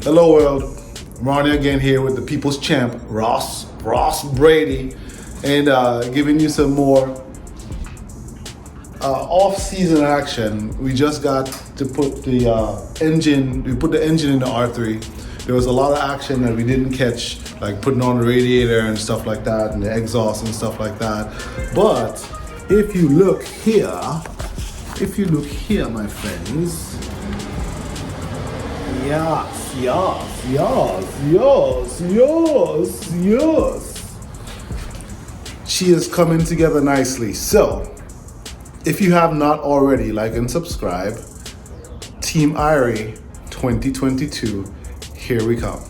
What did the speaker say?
Hello world, Ronnie again here with the People's Champ, Ross Brady, and giving you some more off-season action. We just got to put the engine in the R3. There was a lot of action that we didn't catch, like putting on the radiator and stuff like that, and the exhaust and stuff like that. But if you look here, my friends, yes. She is coming together nicely. So, if you have not already, like and subscribe. Team Irie 2022, here we come.